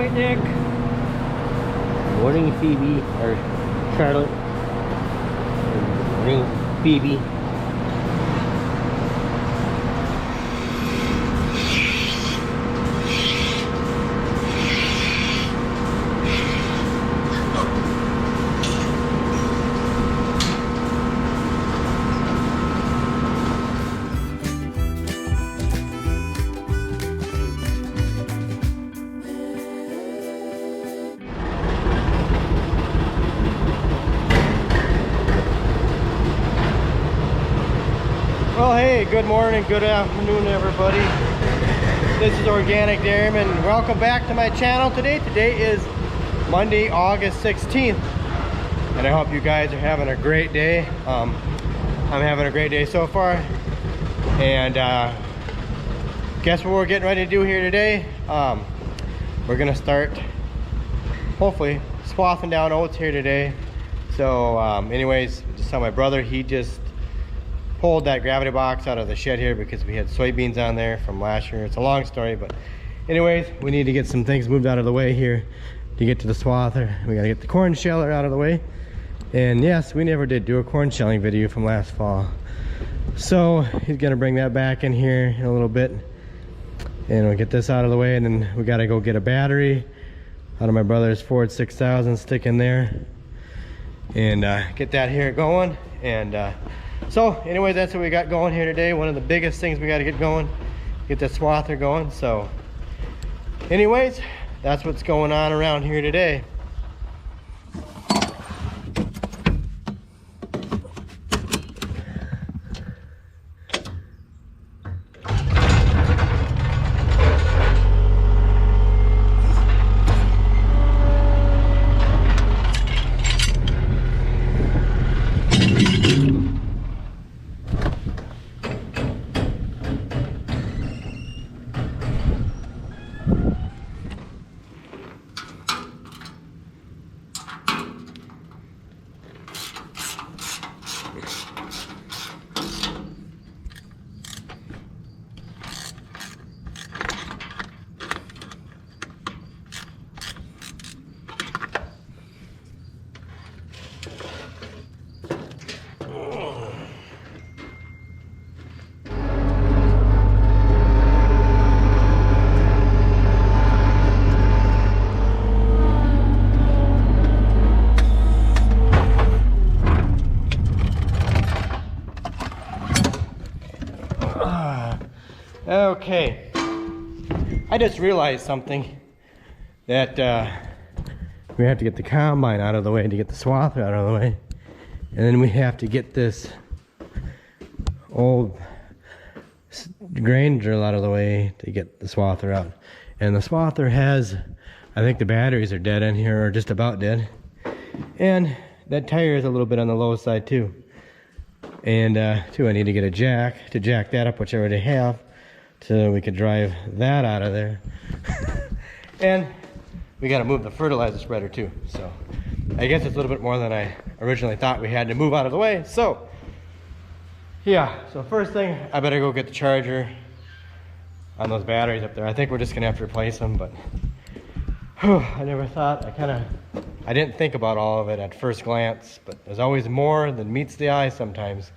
point, Nick. Morning, Phoebe, or Charlotte. Morning, Phoebe. Well, hey, good morning, good afternoon, everybody. This is Organic Dairyman. Welcome back to my channel today. Today is Monday, August 16th, and I hope you guys are having a great day. I'm having a great day so far, and guess what we're getting ready to do here today? We're gonna start, hopefully, swathing down oats here today. So, anyways, just saw my brother. He just pulled that gravity box out of the shed here because we had soybeans on there from last year. It's a long story, but anyways, we need to get some things moved out of the way here to get to the swather. We gotta get the corn sheller out of the way. And yes, we never did do a corn shelling video from last fall. So he's gonna bring that back in here in a little bit. And we'll get this out of the way, and then we gotta go get a battery out of my brother's Ford 6000, stick in there and get that here going. And so anyway, that's what we got going here today. One of the biggest things we got to get going, get the swather going. So anyways, that's what's going on around here today. Okay, I just realized something, that we have to get the combine out of the way to get the swather out of the way, and then we have to get this old grain drill out of the way to get the swather out. And the swather has, I think the batteries are dead in here, or just about dead, and that tire is a little bit on the low side too. And too, I need to get a jack to jack that up, which I already have, so we could drive that out of there. And we got to move the fertilizer spreader too. So I guess it's a little bit more than I originally thought we had to move out of the way. So yeah, so first thing, I better go get the charger on those batteries up there. I think we're just gonna have to replace them, but I never thought, I didn't think about all of it at first glance, but there's always more than meets the eye sometimes.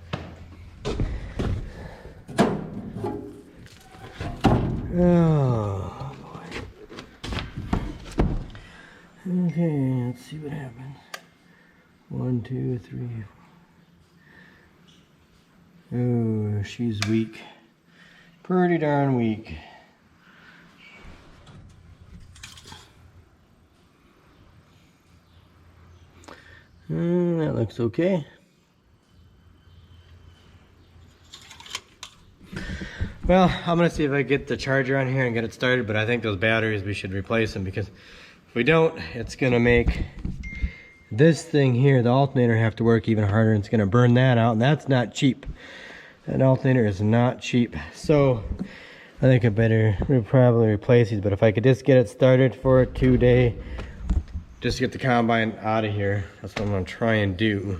Oh boy. Okay, let's see what happens. 1, 2, 3. Oh, she's weak. Pretty darn weak. That looks okay. Well, I'm gonna see if I get the charger on here and get it started, but I think those batteries, we should replace them, because if we don't, it's gonna make this thing here, the alternator, have to work even harder, and it's gonna burn that out, and that's not cheap. That alternator is not cheap. So I think I better probably replace these, but if I could just get it started for today, just to get the combine out of here, that's what I'm gonna try and do.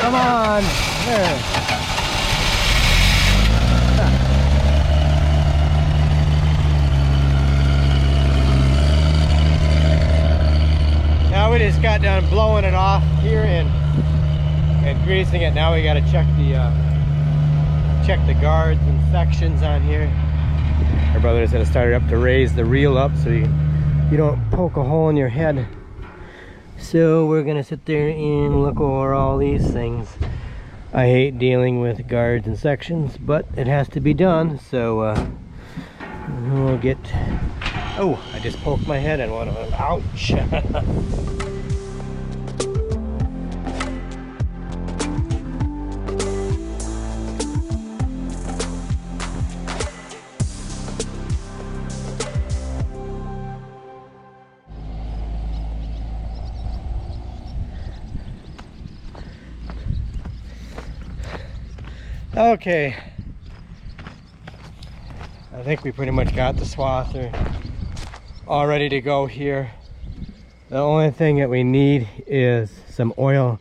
Come on. There. Now we just got done blowing it off here and greasing it. Now we got to check the guards and sections on here. Our brother's gonna start it up to raise the reel up so you don't poke a hole in your head. So we're gonna sit there and look over all these things. I hate dealing with guards and sections, but it has to be done. So we'll get. Oh, I just poked my head in one of them. Ouch. Okay, I think we pretty much got the swather all ready to go here. The only thing that we need is some oil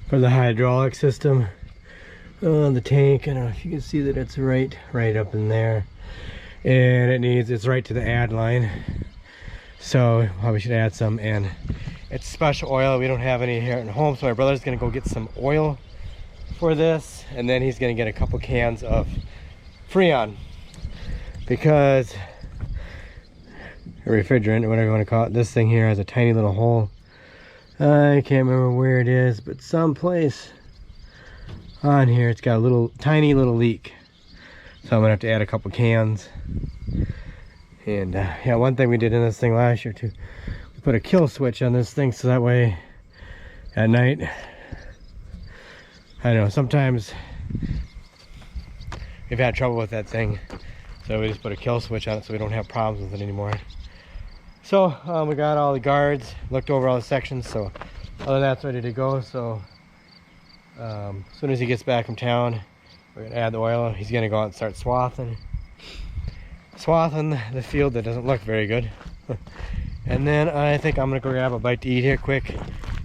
for the hydraulic system. The tank, I don't know if you can see that it's right up in there, and it's right to the add line, so probably should add some. And it's special oil, we don't have any here at home, so my brother's gonna go get some oil for this, and then he's gonna get a couple cans of Freon, because a refrigerant or whatever you want to call it, this thing here has a tiny little hole. I can't remember where it is, but someplace on here it's got a tiny little leak, so I'm gonna have to add a couple cans. And yeah, one thing we did in this thing last year too, we put a kill switch on this thing, so that way at night, I don't know, sometimes we've had trouble with that thing, so we just put a kill switch on it so we don't have problems with it anymore. So we got all the guards, looked over all the sections, so other than that's ready to go. So as soon as he gets back from town, we're gonna add the oil. He's gonna go out and start swathing the field that doesn't look very good. And then I think I'm gonna go grab a bite to eat here quick,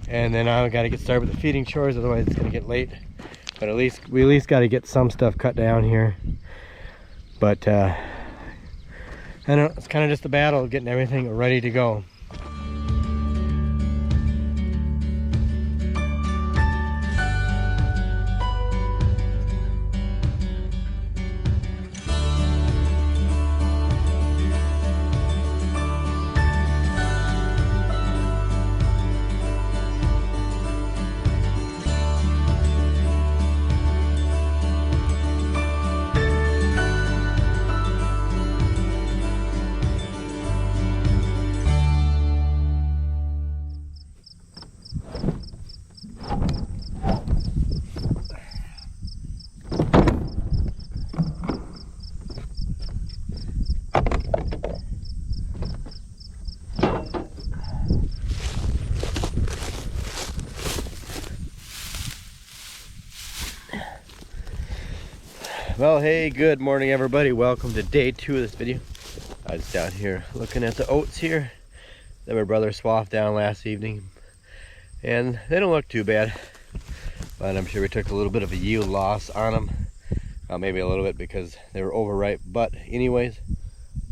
and then I gotta get started with the feeding chores, otherwise it's gonna get late. But we at least got to get some stuff cut down here. But I don't know, it's kind of just a battle of getting everything ready to go. Well, hey, good morning everybody. Welcome to day 2 of this video. I was down here looking at the oats here that my brother swathed down last evening, and they don't look too bad, but I'm sure we took a little bit of a yield loss on them. Maybe a little bit because they were overripe, but anyways,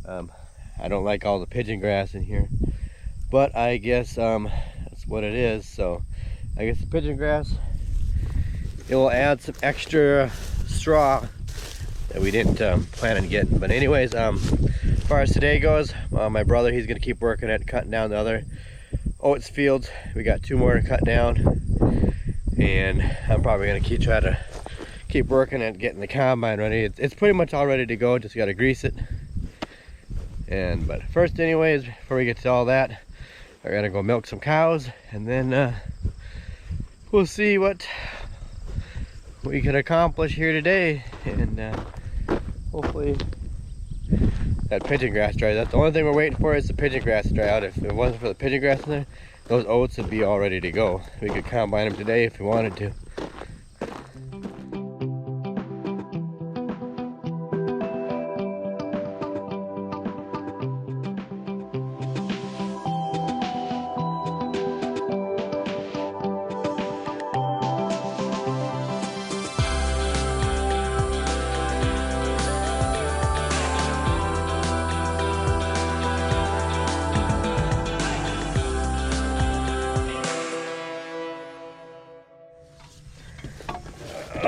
I don't like all the pigeon grass in here, but I guess that's what it is. So I guess the pigeon grass, it will add some extra straw that we didn't plan on getting. But anyways, as far as today goes, my brother, he's gonna keep working at cutting down the other oats fields. We got 2 more to cut down, and I'm probably gonna try to keep working at getting the combine ready. It's pretty much all ready to go, just gotta grease it. But first, anyways, before we get to all that, I gotta go milk some cows, and then we'll see what we can accomplish here today, and hopefully that pigeon grass dries. That's the only thing we're waiting for, is the pigeon grass to dry out. If it wasn't for the pigeon grass in there, those oats would be all ready to go. We could combine them today if we wanted to.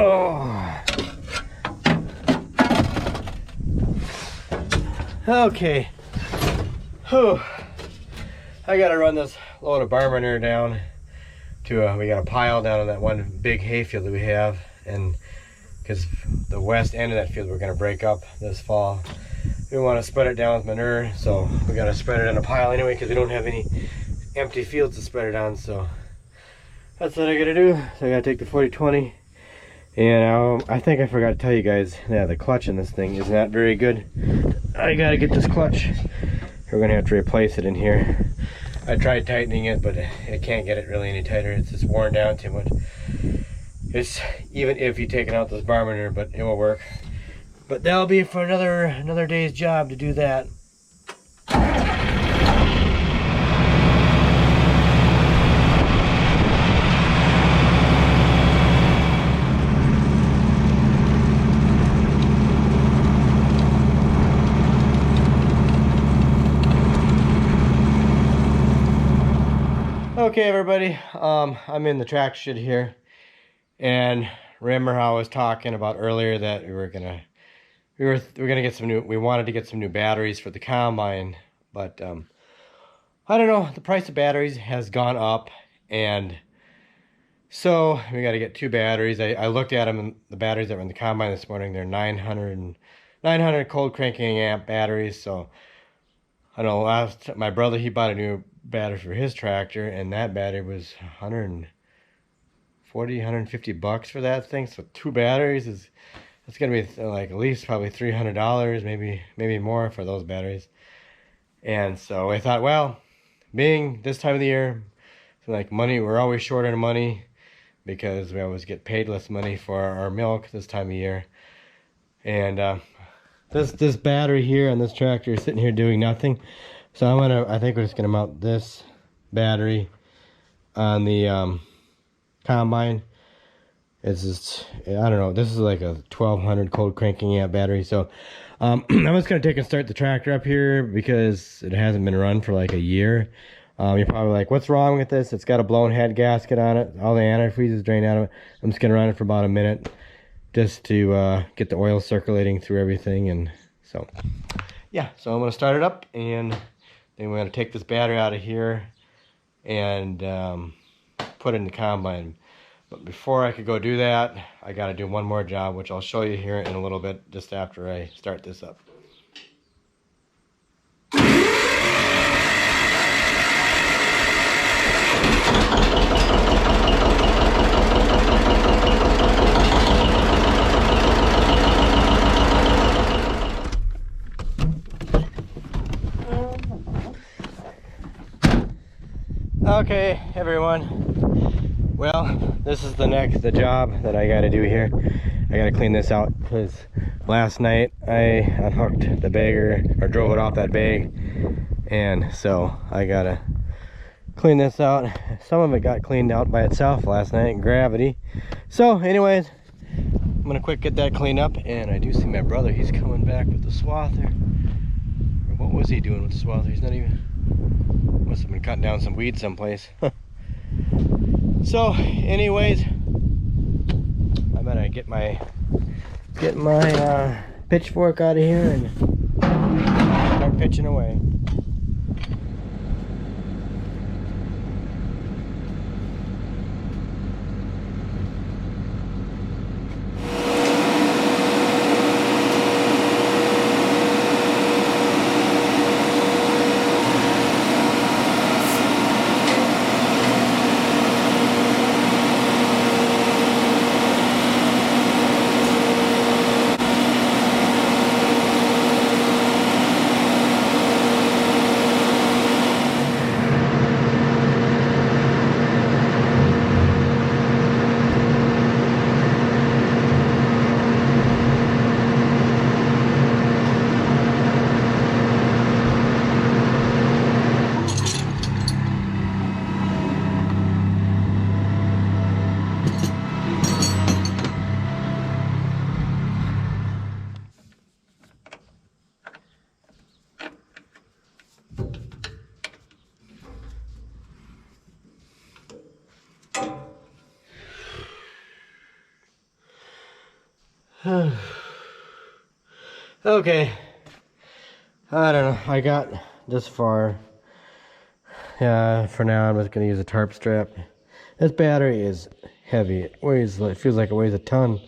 Oh. Okay. Whew. I gotta run this load of barn manure down to we got a pile down on that one big hayfield that we have, and because the west end of that field we're gonna break up this fall. We want to spread it down with manure, so we gotta spread it in a pile anyway because we don't have any empty fields to spread it on. So that's what I gotta do. So I gotta take the 40-20, and I think I forgot to tell you guys that the clutch in this thing is not very good. I gotta get this clutch. We're gonna have to replace it in here. I tried tightening it, but I can't get it really any tighter. It's just worn down too much. It's even if you take it out this barn manure, but it will work. But that'll be for another day's job to do that. Okay, everybody, I'm in the track shed here, and remember how I was talking about earlier that we were gonna get some new. We wanted to get some new batteries for the combine, but I don't know. The price of batteries has gone up, and so we got to get 2 batteries. I looked at them, and the batteries that were in the combine this morning, they're 900 cold cranking amp batteries. So I don't know. My brother, he bought a new battery for his tractor, and that battery was 150 bucks for that thing. So 2 batteries it's gonna be like at least probably $300, maybe more for those batteries. And so I thought, well, being this time of the year, so like money, we're always short on money because we always get paid less money for our milk this time of year. And this battery here on this tractor is sitting here doing nothing. So I think we're just gonna mount this battery on the combine. It's just, I don't know, this is like a 1200 cold cranking amp battery. So I'm just gonna take and start the tractor up here because it hasn't been run for like a year. You're probably like, what's wrong with this? It's got a blown head gasket on it. All the antifreeze is drained out of it. I'm just gonna run it for about a minute just to get the oil circulating through everything. And so yeah, so I'm gonna start it up, and then we're gonna take this battery out of here and put it in the combine. But before I could go do that, I got to do one more job, which I'll show you here in a little bit, just after I start this up. Okay, everyone. Well, this is the job that I got to do here. I got to clean this out because last night I unhooked the bagger, or drove it off that bag, and so I got to clean this out. Some of it got cleaned out by itself last night in gravity. So anyways, I'm gonna quick get that cleaned up, and I do see my brother. He's coming back with the swather. Or what was he doing with the swather? He's not even, must have been cutting down some weeds someplace. So anyways, I'm gonna get my pitchfork out of here and start pitching away. Okay. I don't know. I got this far. Yeah, for now I'm just gonna use a tarp strap. This battery is heavy. It weighs, it feels like it weighs a ton.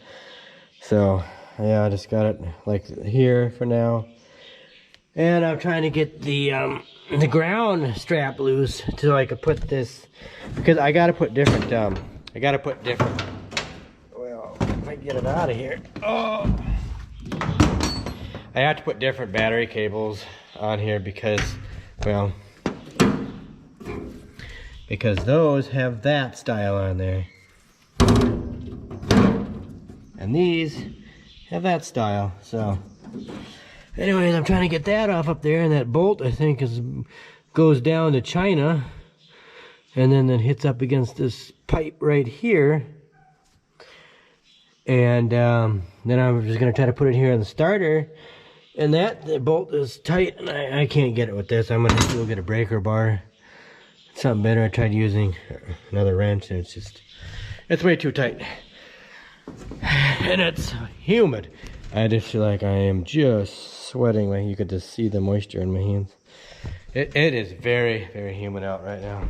So yeah, I just got it like here for now. And I'm trying to get the ground strap loose so I could put this, because I gotta put different well, if I get it out of here. Oh, I have to put different battery cables on here because, well, because those have that style on there. And these have that style. So anyways, I'm trying to get that off up there, and that bolt I think goes down to China and then it hits up against this pipe right here. And then I'm just gonna try to put it here on the starter, and the bolt is tight and I can't get it with this. I'm gonna have to go get a breaker bar, something better. I tried using another wrench and it's way too tight. And it's humid. I just feel like I am just sweating. Like you could just see the moisture in my hands. It is very, very humid out right now.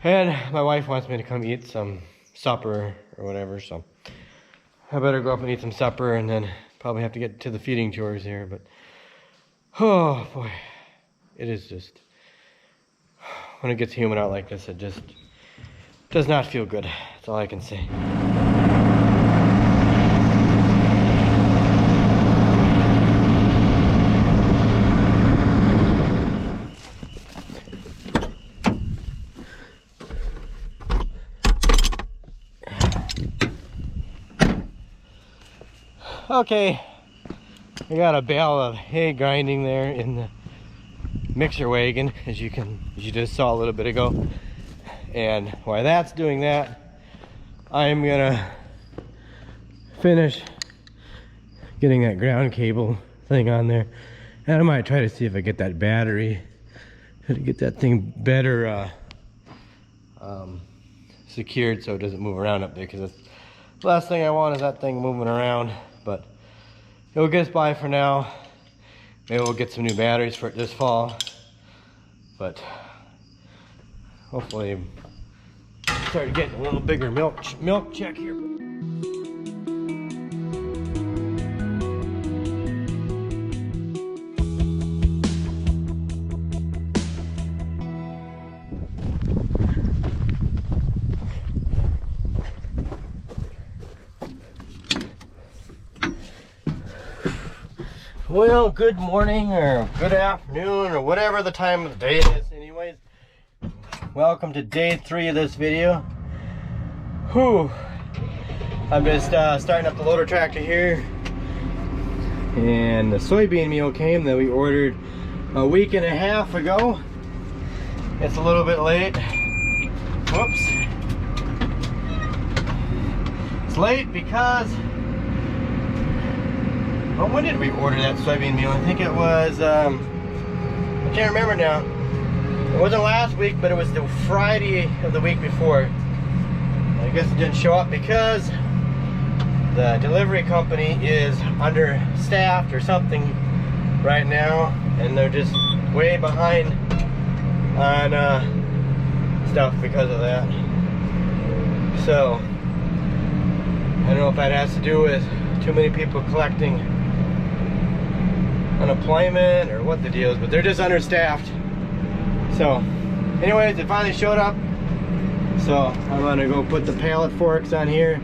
And my wife wants me to come eat some supper or whatever, so I better go up and eat some supper and then probably have to get to the feeding chores here. But oh boy, it is just, when it gets humid out like this, it just does not feel good. That's all I can say. Okay, I got a bale of hay grinding there in the mixer wagon, as you just saw a little bit ago. And while that's doing that, I'm gonna finish getting that ground cable thing on there, and I might try to see if I get that battery, to get that thing better secured so it doesn't move around up there, because the last thing I want is that thing moving around. But it'll get us by for now. Maybe we'll get some new batteries for it this fall, but hopefully start getting a little bigger milk check here. Well, good morning or good afternoon or whatever the time of the day it is. Anyways, welcome to day 3 of this video. Whew. I'm just starting up the loader tractor here, and the soybean meal came that we ordered a week and a half ago. It's a little bit late. Whoops. It's late because, well, when did we order that soybean meal? I think it was, I can't remember now. It wasn't last week, but it was the Friday of the week before. I guess it didn't show up because the delivery company is understaffed or something right now, and they're just way behind on stuff because of that. So, I don't know if that has to do with too many people collecting unemployment or what the deal is, but they're just understaffed. So anyways, it finally showed up, so I'm gonna go put the pallet forks on here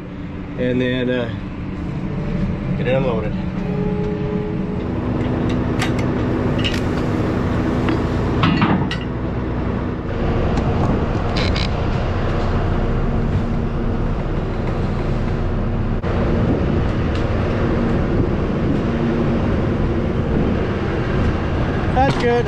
and then get it unloaded. That's good.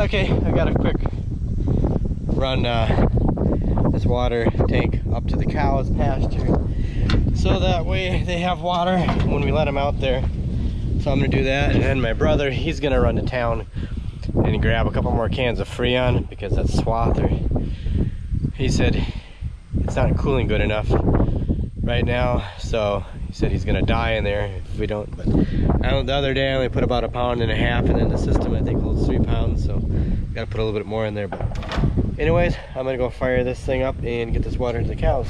Okay, I got a quick run this water tank up to the cows' pasture, so that way they have water when we let them out there. So I'm gonna do that, and then my brother, he's gonna run to town and grab a couple more cans of Freon because that's Swather. He said it's not cooling good enough right now, so he said he's gonna die in there if we don't. But the other day I only put about 1.5 pounds, and then the system I think holds 3 pounds, so gotta put a little bit more in there. But anyways, I'm gonna go fire this thing up and get this water to the cows.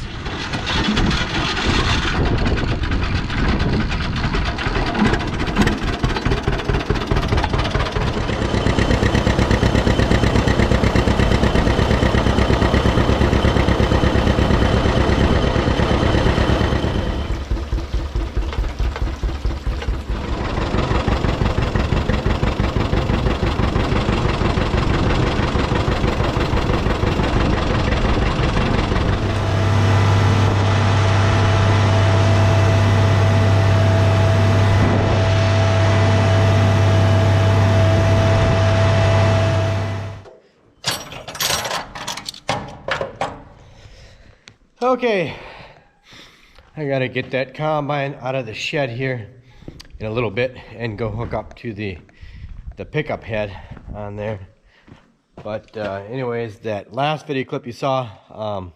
Okay, I gotta get that combine out of the shed here in a little bit and go hook up to the pickup head on there. But anyways, that last video clip you saw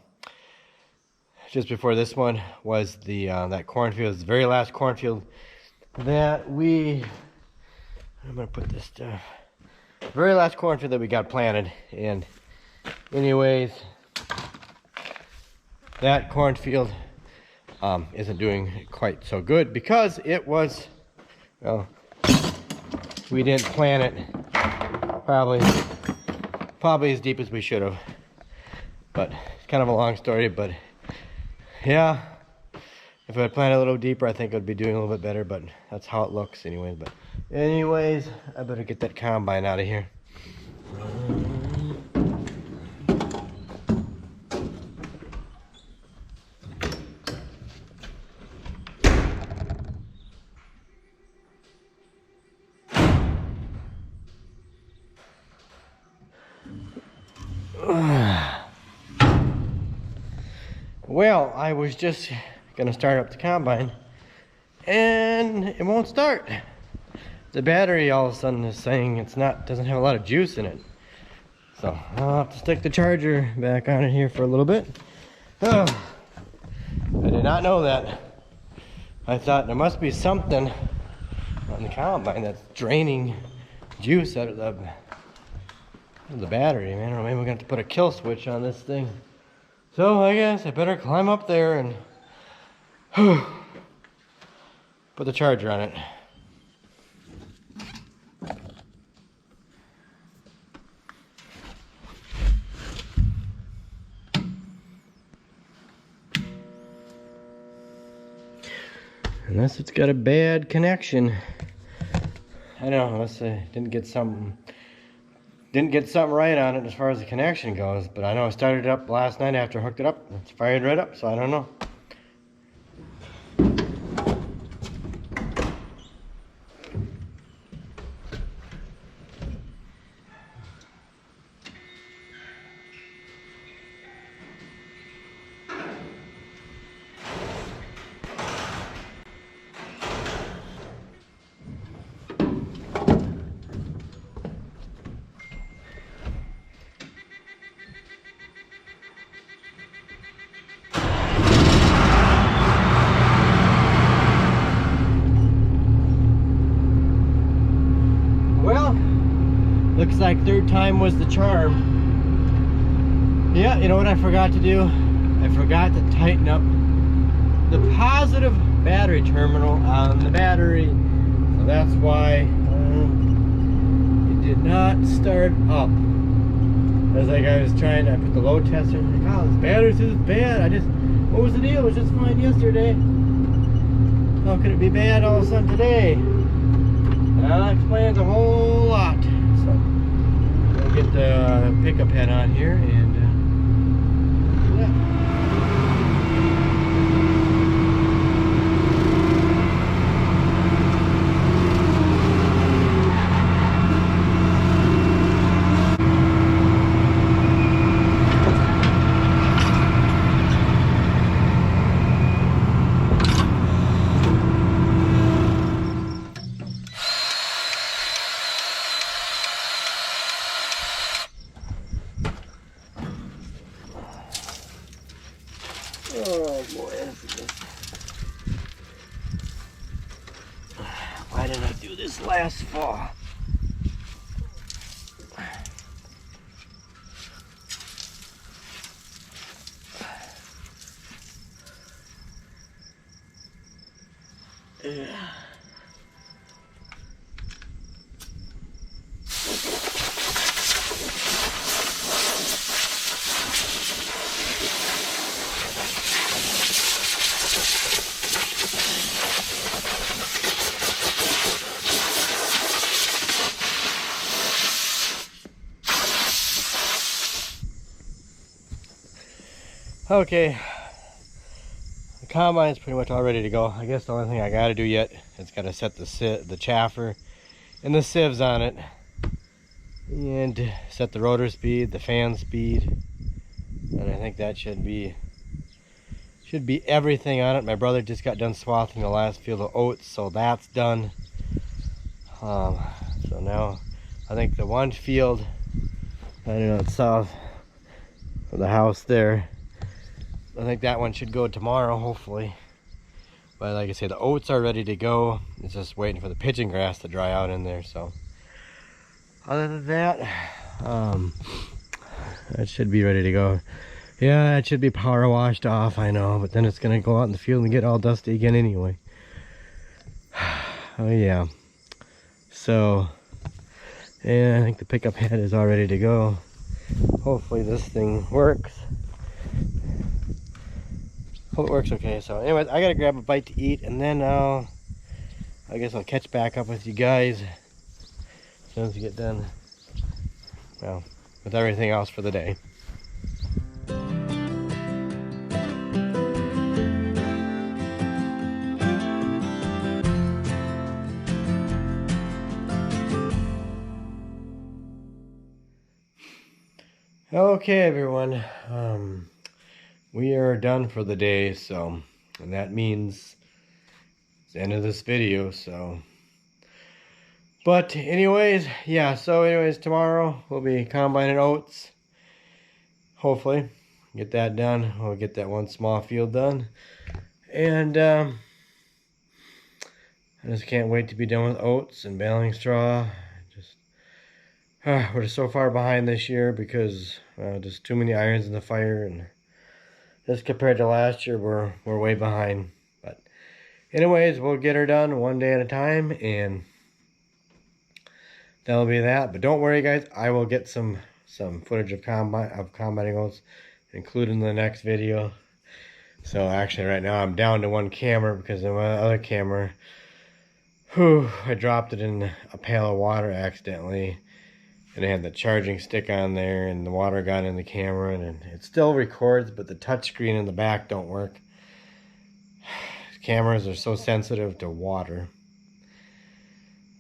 just before this one was the that cornfield, the very last cornfield that I'm gonna put this very last cornfield that we got planted. And anyways, that cornfield isn't doing quite so good because it was, well, we didn't plant it probably as deep as we should have. But it's kind of a long story, but yeah, if I had planted a little deeper, I think it would be doing a little bit better, but that's how it looks anyways. But anyways, I better get that combine out of here. Well, I was just gonna start up the combine and it won't start. The battery all of a sudden is saying doesn't have a lot of juice in it. So I'll have to stick the charger back on it here for a little bit. Oh, I did not know that. I thought there must be something on the combine that's draining juice out of the battery, man. Or maybe we're gonna have to put a kill switch on this thing. So I guess I better climb up there and put the charger on it. Unless it's got a bad connection. I don't know, unless I didn't get something right on it as far as the connection goes. But I know I started it up last night after I hooked it up. It's fired right up, so I don't know. Looks like third time was the charm. Yeah, you know what I forgot to do? I forgot to tighten up the positive battery terminal on the battery. So that's why it did not start up. It was like I was trying to put the load tester in. Like, oh, this battery says it's bad. What was the deal? It was just fine yesterday. How could it be bad all of a sudden today? That explains a whole lot. So we'll get the pickup head on here and do that. this last fall. Yeah. Okay, the combine's pretty much all ready to go. I guess the only thing I gotta do yet is gotta set the chaffer and the sieves on it, and set the rotor speed, the fan speed, and I think that should be everything on it. My brother just got done swathing the last field of oats, so that's done. So now I think the one field, I don't know, it's south of the house there, I think that one should go tomorrow, hopefully. But like I say, the oats are ready to go. It's just waiting for the pigeon grass to dry out in there. So other than that, that should be ready to go. Yeah, it should be power washed off, I know, but then it's gonna go out in the field and get all dusty again anyway. Oh yeah. So yeah, I think the pickup head is all ready to go. Hopefully this thing works. Hope it works okay. So anyways, I gotta grab a bite to eat, and then I guess I'll catch back up with you guys as soon as we get done, well, with everything else for the day. Okay, everyone. We are done for the day, so, and that means it's the end of this video, so. But anyways, yeah, so anyways, tomorrow we'll be combining oats. Hopefully, get that done. We'll get that one small field done. And I just can't wait to be done with oats and baling straw. Just we're so far behind this year because just too many irons in the fire, and just compared to last year, we're way behind. But anyways, we'll get her done one day at a time, and that'll be that. But don't worry, guys, I will get some footage of combining oats included in the next video. So actually right now I'm down to one camera because of my other camera, I dropped it in a pail of water accidentally, and I had the charging stick on there, and the water got in the camera, and it still records, but the touch screen in the back don't work. Cameras are so sensitive to water.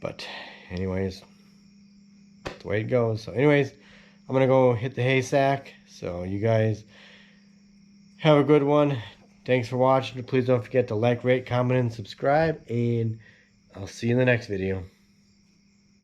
But anyways, that's the way it goes. So anyways, I'm gonna go hit the hay sack. So you guys have a good one. Thanks for watching. Please don't forget to like, rate, comment, and subscribe, and I'll see you in the next video.